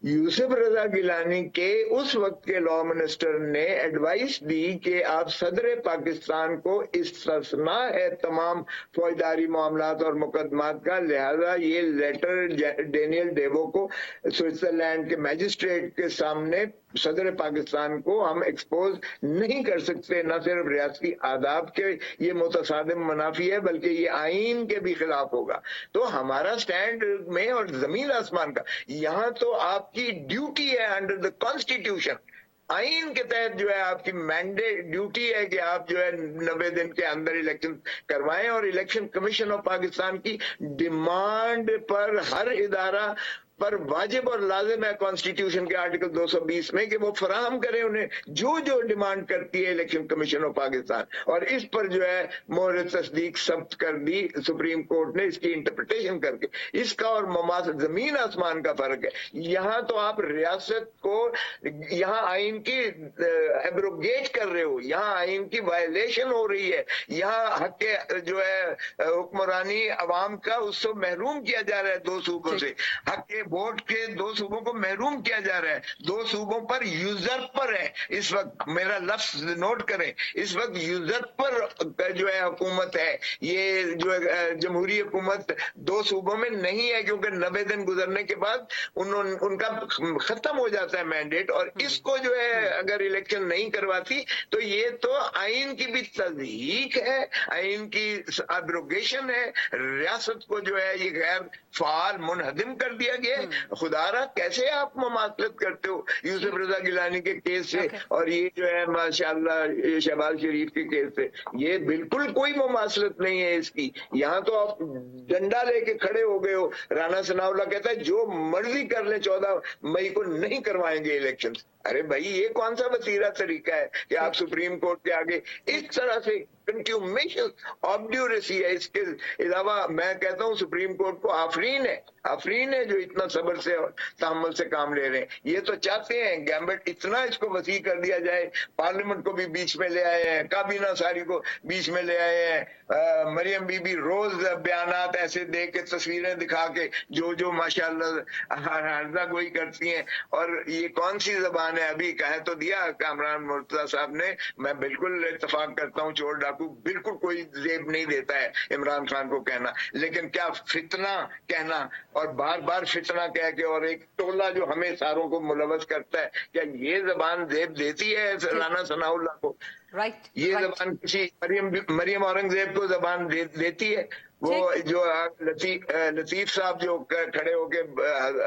यूसुफ रजा गिलानी के उस वक्त के लॉ मिनिस्टर ने एडवाइस दी कि आप सदर पाकिस्तान को इस्तिस्ना है तमाम फौजदारी मामलात और मुकदमात का, लिहाजा ये लेटर डेनियल डेवो को स्विट्जरलैंड के मैजिस्ट्रेट के सामने सदर पाकिस्तान को हम एक्सपोज नहीं कर सकते. न सिर्फ रियासती आदाब के ये मुतसादिम मुनाफी है, बल्कि ये आइन के भी खिलाफ होगा. तो हमारा स्टैंड में और जमीन आसमान का, यहाँ तो आपकी ड्यूटी है अंडर द कॉन्स्टिट्यूशन, आइन के तहत जो है आपकी मैंडेट ड्यूटी है कि आप जो है 90 दिन के अंदर इलेक्शन करवाएं. और इलेक्शन कमीशन ऑफ पाकिस्तान की डिमांड पर हर इदारा पर वाजिब और लाजिम है कॉन्स्टिट्यूशन के आर्टिकल 220 में कि वो फराहम करें उन्हें जो डिमांड करती है इलेक्शन कमीशन ऑफ पाकिस्तान. और इस पर जो है मोहर तस्दीक सब्त कर दी सुप्रीम कोर्ट ने इसकी इंटरप्रिटेशन करके. इसका और जमीन आसमान का फर्क है. यहाँ तो आप रियासत को यहाँ आइन की एब्रोगेट कर रहे हो, यहाँ आइन की वायलेशन हो रही है, यहाँ हक के जो है हुक्मरानी अवाम का उससे महरूम किया जा रहा है. 2 सूबों से हक के वोट के 2 सूबों को महरूम किया जा रहा है. 2 सूबों पर यूजर पर है इस वक्त. मेरा लफ्ज नोट करें, इस वक्त यूजर पर जो है हुकूमत है. ये जो है जमहूरी हुकूमत 2 सूबों में नहीं है, क्योंकि 90 दिन गुजरने के बाद उनका खत्म हो जाता है मैंडेट. और इसको जो है अगर इलेक्शन नहीं करवाती तो ये तो आइन की भी तज़हीक है, आइन की एब्रोगेशन है. रियासत को जो है ये गैर फाल मुनहदिम कर दिया गया. खुदारा कैसे आप मुमासलत करते हो यूसुफ रजा गिलानी के केस से और ये जो है माशाअल्लाह शहबाज शरीफ के केस से? ये बिल्कुल कोई मुमासलत नहीं है इसकी. यहाँ तो आप डंडा लेके खड़े हो गए हो. राना सनाउल्लाह कहता है जो मर्जी कर ले, 14 मई को नहीं करवाएंगे इलेक्शन. अरे भाई, ये कौन सा वसीरा तरीका है कि आप सुप्रीम कोर्ट के आगे इस तरह से कंट्यूमेशन ऑब्ड्यूरेसी है. इसके अलावा मैं कहता हूँ सुप्रीम कोर्ट को आफरीन है जो इतना सब्र से और तहम्मुल से काम ले रहे हैं. ये तो चाहते हैं गैम्बेट इतना इसको वसी कर दिया जाए, पार्लियामेंट को भी बीच में ले आए हैं, काबीना सारी को बीच में ले आए हैं. मरियम बीबी रोज बयानात ऐसे दे के, तस्वीरें दिखा के जो माशाअल्लाह हर्जा गोई करती हैं. और ये कौन सी जबान है? अभी कह तो दिया कामरान मुर्तजा साहब ने, मैं बिल्कुल इत्तेफाक करता हूँ, चोर डाकू बिल्कुल कोई जेब नहीं देता है इमरान खान को कहना. लेकिन क्या फितना कहना और बार बार फितना कह के, और एक टोला जो हमें सारों को मुलवस करता है, क्या ये जबान जेब देती है राना सनाउल्लाह को? ये जबान किसी मरियम औरंगजेब को जबान देती है? वो जो लतीफ साहब जो खड़े होके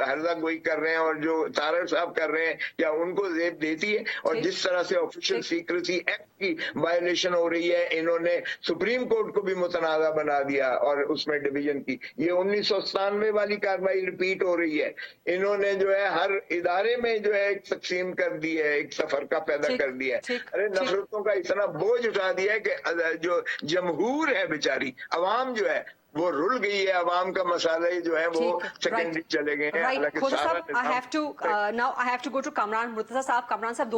हरदा गोई कर रहे हैं और जो तारक साहब कर रहे हैं, क्या उनको जेब देती है? और जिस तरह से ऑफिशियल सीक्रेसी एक्ट की वायलेशन हो रही है, इन्होंने सुप्रीम कोर्ट को भी मुतनाज़ा बना दिया और उसमें डिवीजन की। ये 1997 वाली कार्रवाई रिपीट हो रही है। इन्होंने जो है हर इदारे में जो है एक तकसीम कर दी है, एक तफरका पैदा कर दिया है। अरे नफरतों का इतना बोझ उठा दिया है कि जो जमहूर है बेचारी, अवाम जो है वो रुल गई है। अवाम का मसाला जो है वो सेकेंडरी चले गए हैं। राइट खोजा साहब, I have to go to Kamran Murtaza साहब। कामरान साहब,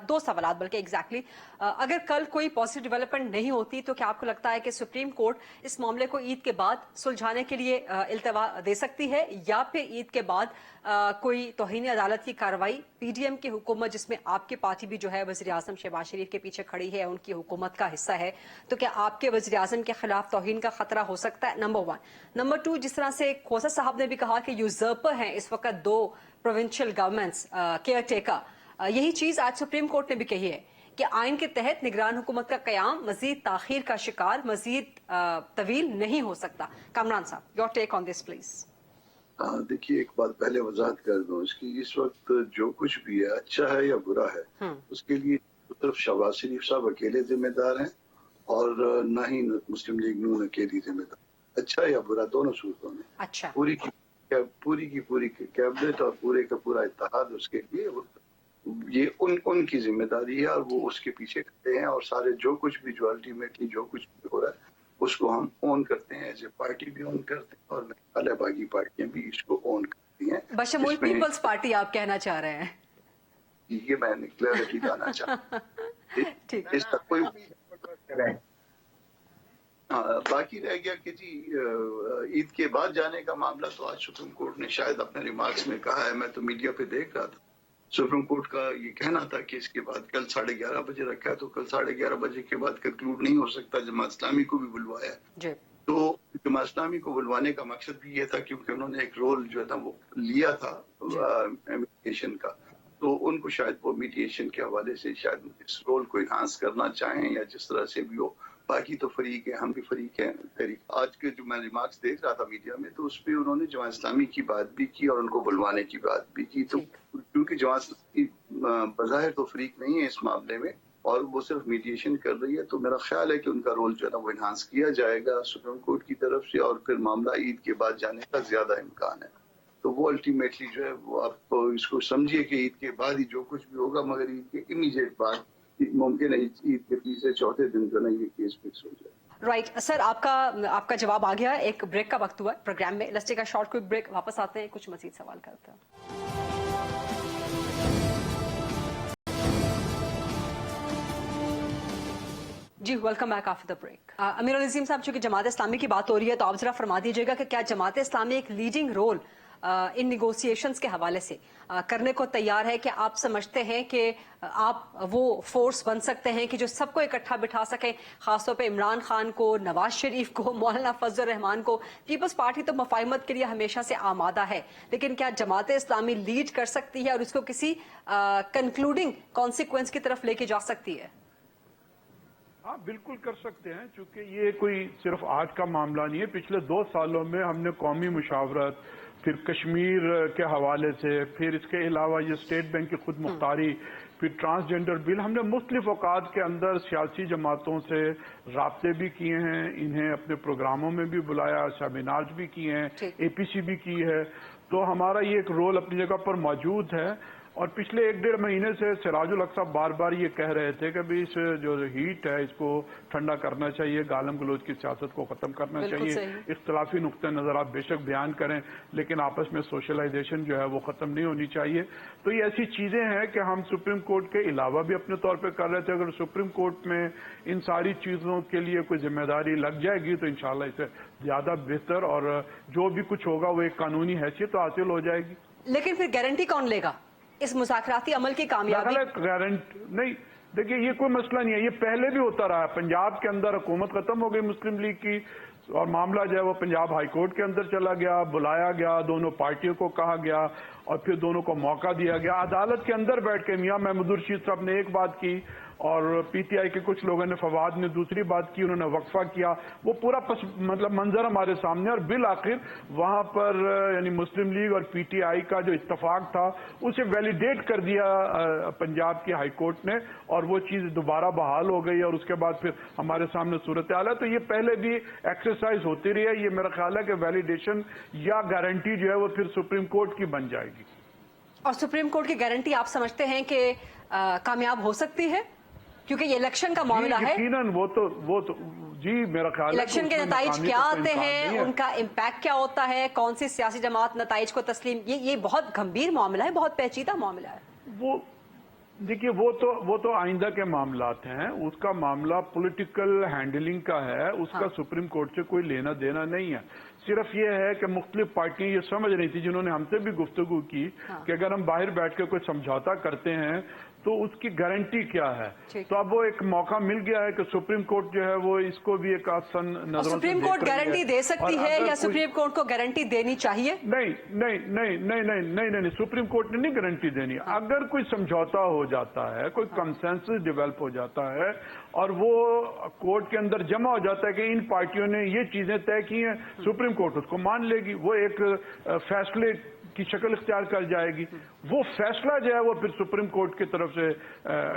दो सवाल बल्कि एग्जैक्टली अगर कल कोई पॉजिटिव डेवलपमेंट नहीं होती तो क्या आपको लगता है कि सुप्रीम कोर्ट इस मामले को ईद के बाद सुलझाने के लिए इल्तवा दे सकती है, या फिर ईद के बाद कोई तौहीन अदालत की कार्रवाई पीडीएम की हुकूमत, जिसमें आपकी पार्टी भी जो है वज़ीर आज़म शहबाज शरीफ के पीछे खड़ी है, उनकी हुकूमत का हिस्सा है, तो क्या आपके वज़ीर आज़म के खिलाफ तौहीन का खतरा हो सकता है? नंबर 1। नंबर 2, जिस तरह से खोसा साहब ने भी कहा कि यूजर्पर हैं इस वक्त 2 प्रोविंशियल गवर्नमेंट्स केयर टेकर, यही चीज आज सुप्रीम कोर्ट ने भी कही है कि आइन के तहत निगरान हुकूमत का कयाम मजीद ताखीर का शिकार, मजीद तवील नहीं हो सकता। कामरान साहब, your take on this please. देखिए, एक बात पहले वजाहत कर दूं इसकी, इस वक्त जो कुछ भी है, अच्छा है या बुरा है, उसके लिए सिर्फ शहबाज शरीफ साहब अकेले जिम्मेदार हैं और न ही मुस्लिम लीग नून अकेली जिम्मेदार। अच्छा या बुरा दोनों सूरतों में अच्छा पूरी की पूरी कैबिनेट और पूरे का पूरा इत्तेहाद उसके लिए, ये उनकी जिम्मेदारी है और वो उसके पीछे खड़े हैं। और सारे जो कुछ भी, जो अल्टीमेटली जो कुछ भी हो रहा है उसको हम ऑन करते हैं, एज ए पार्टी भी ऑन करते हैं और मेरे बाकी पार्टियां भी इसको ऑन करती हैं। बशमूल पीपल्स पार्टी आप कहना चाह रहे हैं? ये मैंने क्लैरिटी लाना चाहता ठीक, इसका कोई बाकी रह गया कि जी ईद के बाद जाने का मामला, तो आज सुप्रीम कोर्ट ने शायद अपने रिमार्क्स में कहा है, मैं तो मीडिया पे देख रहा था, सुप्रीम कोर्ट का ये कहना था कि इसके बाद कल 11:30 बजे रखा है, तो कल 11:30 बजे के बाद कंक्लूड नहीं हो सकता। जमात इस्लामी को भी बुलवाया है, तो जमात इस्लामी को बुलवाने का मकसद भी ये था क्योंकि उन्होंने एक रोल जो था वो लिया था मीडिएशन का, तो उनको शायद वो मीडिएशन के हवाले से शायद इस रोल को इनहांस करना चाहें, या जिस तरह से भी हो। बाकी तो फरीक है, हम भी फरीक हैं। आज के जो मैं रिमार्क्स देख रहा था मीडिया में, तो उस पर उन्होंने जमात इस्लामी की बात भी की और उनको बुलवाने की बात भी की। तो क्योंकि जमात इस्लामी बज़ाहिर तो फरीक नहीं है इस मामले में और वो सिर्फ मीडिएशन कर रही है, तो मेरा ख्याल है कि उनका रोल जो है ना वो इनहांस किया जाएगा सुप्रीम कोर्ट की तरफ से, और फिर मामला ईद के बाद जाने का ज्यादा इम्कान है। तो वो अल्टीमेटली जो है वो आप इसको समझिए कि ईद के बाद ही जो कुछ भी होगा, मगर ईद के इमीडिएट बाद मुमकिन है ईद के 3-4 दिन जो ना ये केस फिक्स हो जाए। राइट सर, आपका जवाब आ गया। एक ब्रेक का वक्त हुआ है प्रोग्राम में। Let's take a short quick break, वापस आते हैं, कुछ मजीद सवाल करते हैं। जी welcome back after the break. Amir Najeem साहब, चूंकि जमात इस्लामी की बात हो रही है तो आप जरा फरमा दीजिएगा कि क्या जमात इस्लामी एक लीडिंग रोल इन निगोशिएशंस के हवाले से करने को तैयार है? कि आप समझते हैं कि आप वो फोर्स बन सकते हैं कि जो सबको इकट्ठा बिठा सके, खासतौर पे इमरान खान को, नवाज शरीफ को, मौलाना फजल रहमान को? पीपल्स पार्टी तो मफाहिमत के लिए हमेशा से आमादा है, लेकिन क्या जमात इस्लामी लीड कर सकती है और उसको किसी कंक्लूडिंग कॉन्सिक्वेंस की तरफ लेके जा सकती है? हाँ, बिल्कुल कर सकते हैं, क्योंकि ये कोई सिर्फ आज का मामला नहीं है। पिछले 2 सालों में हमने कौमी मुशावरत, फिर कश्मीर के हवाले से, फिर इसके अलावा ये स्टेट बैंक की खुद मुख्तारी, फिर ट्रांसजेंडर बिल, हमने मुख्तलिफ औकात के अंदर सियासी जमातों से राब्ते भी किए हैं, इन्हें अपने प्रोग्रामों में भी बुलाया, सेमिनार्स भी किए हैं, एपीसी भी की है। तो हमारा ये एक रोल अपनी जगह पर मौजूद है। और पिछले 1-1.5 महीने से सिराजुल हक साहब बार बार ये कह रहे थे कि भाई इस जो हीट है इसको ठंडा करना चाहिए, गालम गलोच की सियासत को खत्म करना चाहिए, इख्तलाफी नुक्ते नजर आप बेशक बयान करें, लेकिन आपस में सोशलाइजेशन जो है वो खत्म नहीं होनी चाहिए। तो ये ऐसी चीजें हैं कि हम सुप्रीम कोर्ट के अलावा भी अपने तौर पर कर रहे थे। अगर सुप्रीम कोर्ट में इन सारी चीजों के लिए कोई जिम्मेदारी लग जाएगी तो इंशाल्लाह इसे ज्यादा बेहतर और जो भी कुछ होगा वो एक कानूनी हैसियत तो हासिल हो जाएगी। लेकिन फिर गारंटी कौन लेगा इस मुज़ाकराती अमल की कामयाबी? गारंटी नहीं, देखिए ये कोई मसला नहीं है, ये पहले भी होता रहा है। पंजाब के अंदर हुकूमत खत्म हो गई मुस्लिम लीग की और मामला जो है वो पंजाब हाई कोर्ट के अंदर चला गया, बुलाया गया, दोनों पार्टियों को कहा गया और फिर दोनों को मौका दिया गया। अदालत के अंदर बैठ के मियां महमूद रशीद साहब ने एक बात की और पीटीआई के कुछ लोगों ने, फवाद ने दूसरी बात की, उन्होंने वक्फा किया, वो पूरा मतलब मंजर हमारे सामने। और बिल आखिर वहां पर यानी मुस्लिम लीग और पीटीआई का जो इत्तफाक था उसे वैलिडेट कर दिया पंजाब की हाई कोर्ट ने, और वो चीज दोबारा बहाल हो गई और उसके बाद फिर हमारे सामने सूरत हाल है। तो ये पहले भी एक्सरसाइज होती रही है, ये मेरा ख्याल है कि वैलिडेशन या गारंटी जो है वो फिर सुप्रीम कोर्ट की बन जाएगी। और सुप्रीम कोर्ट की गारंटी आप समझते हैं कि कामयाब हो सकती है, क्योंकि ये इलेक्शन का मामला है? यकीनन वो तो जी मेरा ख्याल है इलेक्शन के नताइज क्या आते हैं, उनका इम्पैक्ट क्या होता है, कौन सी सियासी जमात नताइज को तस्लीम, ये बहुत गंभीर मामला है, बहुत पेचीदा मामला है। वो देखिए वो तो आइंदा के मामलात हैं, उसका मामला पॉलिटिकल हैंडलिंग का है, उसका सुप्रीम कोर्ट से कोई लेना देना नहीं है। सिर्फ ये है कि मुख्तलिफ पार्टी ये समझ रही थी, जिन्होंने हमसे भी गुफ्तगू की, कि अगर हम बाहर बैठ के कोई समझौता करते हैं तो उसकी गारंटी क्या है। तो अब वो एक मौका मिल गया है कि सुप्रीम कोर्ट जो है वो इसको भी एक आसान नजरों से सुप्रीम कोर्ट गारंटी दे सकती है या सुप्रीम कोर्ट को गारंटी देनी चाहिए? नहीं, सुप्रीम कोर्ट ने नहीं गारंटी देनी। अगर कोई समझौता हो जाता है, कोई कंसेंसस डेवलप हो जाता है और वो कोर्ट के अंदर जमा हो जाता है कि इन पार्टियों ने ये चीजें तय की हैं, सुप्रीम कोर्ट उसको मान लेगी, वो एक फैसले की शक्ल इख्तियार कर जाएगी। वो फैसला जो है वो फिर सुप्रीम कोर्ट की तरफ से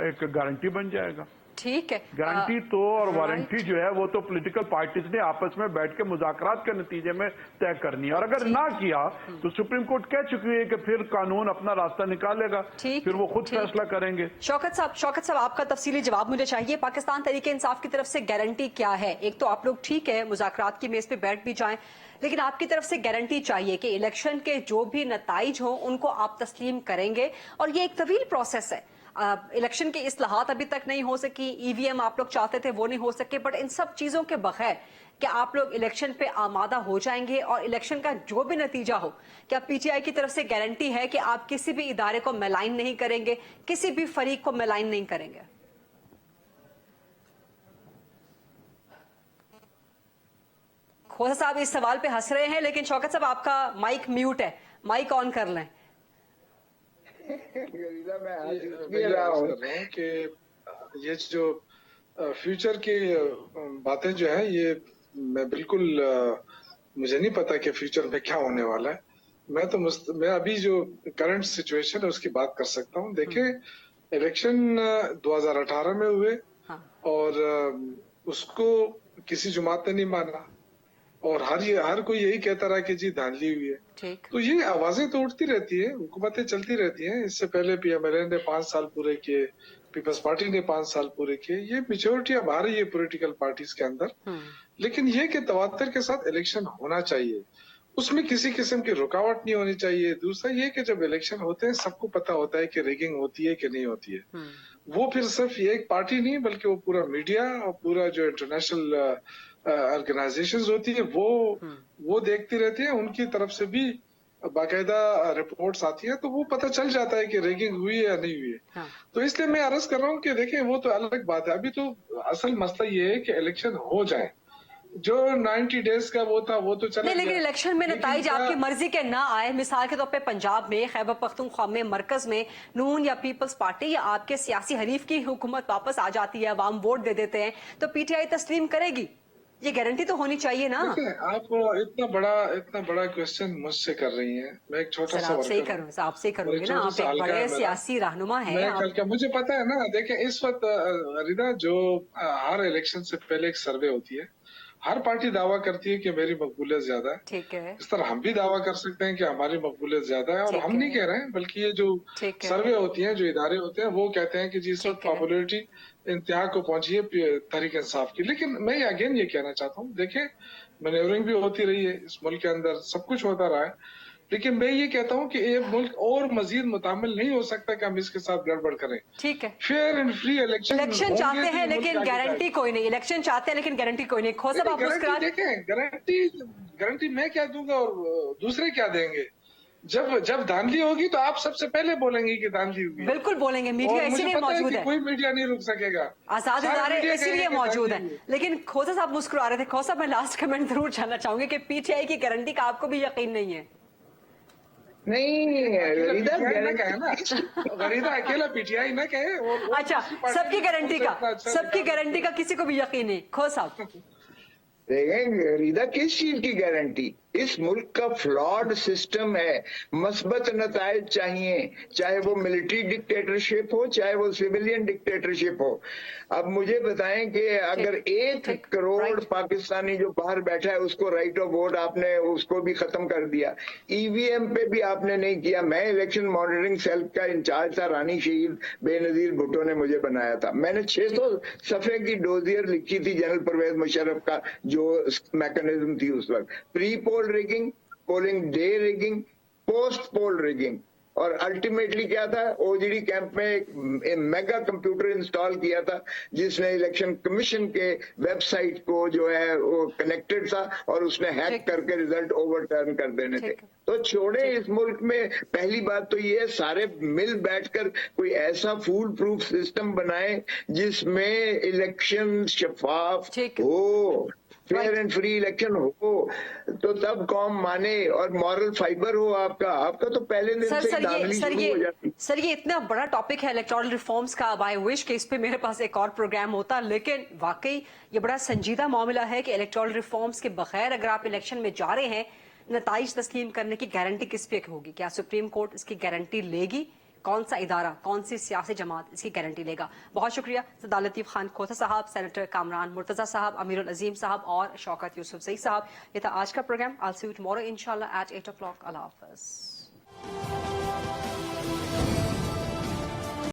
एक गारंटी बन जाएगा। ठीक है, गारंटी तो और वारंटी जो है वो तो पॉलिटिकल पार्टीज ने आपस में बैठ के मुज़ाकरात के नतीजे में तय करनी है, और अगर ना किया तो सुप्रीम कोर्ट कह चुकी है कि फिर कानून अपना रास्ता निकालेगा, फिर वो खुद फैसला करेंगे। शौकत साहब आपका तफसीली जवाब मुझे चाहिए। पाकिस्तान तहरीक इंसाफ की तरफ से गारंटी क्या है? एक तो आप लोग ठीक है मुज़ाकरात की मेज पे बैठ भी जाएं, लेकिन आपकी तरफ से गारंटी चाहिए कि इलेक्शन के जो भी नताइज हों उनको आप तस्लीम करेंगे, और ये एक तवील प्रोसेस है। इलेक्शन की इस्लाहात अभी तक नहीं हो सकी, ईवीएम आप लोग चाहते थे वो नहीं हो सके, बट इन सब चीजों के बगैर क्या आप लोग इलेक्शन पे आमादा हो जाएंगे? और इलेक्शन का जो भी नतीजा हो, क्या पीटीआई की तरफ से गारंटी है कि आप किसी भी इदारे को मैलाइन नहीं करेंगे, किसी भी फरीक को मैलाइन नहीं करेंगे? खोसा साहब इस सवाल पे हंस रहे हैं, लेकिन शौकत साहब आपका माइक म्यूट है, माइक ऑन कर लें। मैं रहा हूँ कि ये जो फ्यूचर की बातें जो है, ये मैं बिल्कुल मुझे नहीं पता कि फ्यूचर में क्या होने वाला है। मैं अभी जो करंट सिचुएशन है उसकी बात कर सकता हूँ। देखिए, इलेक्शन 2018 में हुए और उसको किसी जमात ने नहीं माना, और हर कोई यही कहता रहा कि जी धांधली हुई है। तो ये आवाजें तो उठती रहती है, हुकूमतें चलती रहती हैं। इससे पहले पीएमएलए ने 5 साल पूरे किए, पीपल्स पार्टी ने 5 साल पूरे किए। ये मेच्योरिटी अब आ रही है पॉलिटिकल पार्टीज के अंदर। लेकिन ये कि तवातर के साथ इलेक्शन होना चाहिए, उसमें किसी किस्म की रुकावट नहीं होनी चाहिए। दूसरा ये कि जब इलेक्शन होते हैं सबको पता होता है कि रिगिंग होती है कि नहीं होती है। वो फिर सिर्फ ये एक पार्टी नहीं बल्कि वो पूरा मीडिया और पूरा जो इंटरनेशनल ऑर्गेनाइजेशंस होती है वो देखती रहती है, उनकी तरफ से भी बाकायदा रिपोर्ट्स आती है, तो वो पता चल जाता है कि रैगिंग हुई है या नहीं हुई है। तो इसलिए मैं अर्ज कर रहा हूँ कि देखिए वो तो अलग बात है, अभी तो असल मसला ये है कि इलेक्शन हो जाए। जो 90 डेज का वो था वो तो चला, लेकिन इलेक्शन में नताइज आपकी मर्जी के ना आए, मिसाल के तौर पे पंजाब में, खैबर पख्तूनख्वा में, मरकज में नून या पीपल्स पार्टी या आपके सियासी हरीफ की हुकूमत वापस आ जाती है, अवाम वोट दे देते हैं, तो पीटीआई तस्लीम करेगी? ये गारंटी तो होनी चाहिए ना। आप इतना बड़ा क्वेश्चन मुझसे कर रही हैं। मैं एक छोटा सा आपसे ही करूंगी ना, आप एक बड़े सियासी रहनुमा हैं। मुझे पता है ना। देखिए इस वक्त रिदा, जो हर इलेक्शन से पहले एक सर्वे होती है, हर पार्टी दावा करती है कि मेरी मकबूलियत ज्यादा है। ठीक है, इस तरह हम भी दावा कर सकते हैं कि हमारी मकबूलियत ज्यादा है, और हम नहीं कह रहे हैं, बल्कि ये जो सर्वे होती हैं, जो इदारे होते हैं, वो कहते हैं कि जी इस वक्त पॉपुलरिटी इंतहा को पहुंची है तहरीक इंसाफ की। लेकिन मैं अगेन ये कहना चाहता हूँ, देखिए मैनेवरिंग भी होती रही है इस मुल्क के अंदर, सब कुछ होता रहा है, लेकिन मैं ये कहता हूँ कि ये मुल्क और मजीद मुतामिल नहीं हो सकता कि हम इसके साथ गड़बड़ करें। ठीक है, फेयर एंड फ्री इलेक्शन चाहते हैं लेकिन गारंटी कोई नहीं, इलेक्शन चाहते हैं लेकिन गारंटी कोई नहीं। खोसा आप मुस्कुरा, देखें गारंटी मैं क्या दूंगा और दूसरे क्या देंगे? जब धांधली होगी तो आप सबसे पहले बोलेंगे कि धांधली होगी। बिल्कुल बोलेंगे, मीडिया इसीलिए मौजूद है, कोई मीडिया नहीं रुक सकेगा, आजाद इदारे इसीलिए मौजूद है। लेकिन खोसा साहब मुस्कुरा रहे थे। खोसा, मैं लास्ट कमेंट जरूर जानना चाहूंगी कि पीटीआई की गारंटी का आपको भी यकीन नहीं है? नहीं गरीदा गरीदा अकेला पीटीआई न कहे वो अच्छा, सबकी गारंटी का किसी को भी यकीन नहीं। खो साहब, देखें गरीदा किस चीज की गारंटी? इस मुल्क का फ्लॉड सिस्टम है, मस्बत नताइज चाहिए, चाहे वो मिलिट्री डिक्टेटरशिप हो चाहे वो सिविलियन डिक्टेटरशिप हो। अब मुझे बताएं कि अगर 1 करोड़ पाकिस्तानी जो बाहर बैठा है उसको राइट ऑफ वोट आपने उसको भी खत्म कर दिया, ईवीएम पे भी आपने नहीं किया। मैं इलेक्शन मॉनिटरिंग सेल का इंचार्ज था, रानी शहीद बेनजीर भुट्टो ने मुझे बनाया था। मैंने 600 सफे की डोजियर लिखी थी जनरल परवेज मुशर्रफ का जो मैकेनिज्म थी उस वक्त, pre poll rigging, polling day rigging, post poll rigging, और अल्टीमेटली क्या था, ओजीडी कैंप में एक मेगा कंप्यूटर इंस्टॉल किया था जिसने इलेक्शन कमीशन के वेबसाइट को जो है वो कनेक्टेड था और उसने हैक करके रिजल्ट ओवरटर्न कर देने थे। तो छोड़े, इस मुल्क में पहली बात तो ये है सारे मिल बैठकर कोई ऐसा फूल प्रूफ सिस्टम बनाए जिसमें इलेक्शन शफाफ हो, फेयर एंड फ्री इलेक्शन हो, तो तब कौम माने और मॉरल फाइबर हो आपका तो पहले दिन से दागली शुरू हो जाती। सर ये इतना बड़ा टॉपिक है इलेक्टोरल रिफॉर्म्स का, आई विश कि इस पे मेरे पास एक और प्रोग्राम होता, लेकिन वाकई ये बड़ा संजीदा मामला है कि इलेक्टोरल रिफॉर्म्स के बगैर अगर आप इलेक्शन में जा रहे हैं, नताइज तस्लीम करने की गारंटी किस पे होगी? क्या सुप्रीम कोर्ट इसकी गारंटी लेगी? कौन सा इदारा, कौन सी सियासी जमात इसकी गारंटी लेगा? बहुत शुक्रिया सरदार लतीफ खान खोथा साहब, सेनेटर कामरान मुर्तजा साहब, अमीरुल अजीम साहब और शौकत यूसुफ ज़ई साहब। ये था आज का program. I'll see you tomorrow inshallah at 8 o'clock. अल्लाह हाफ़िज़।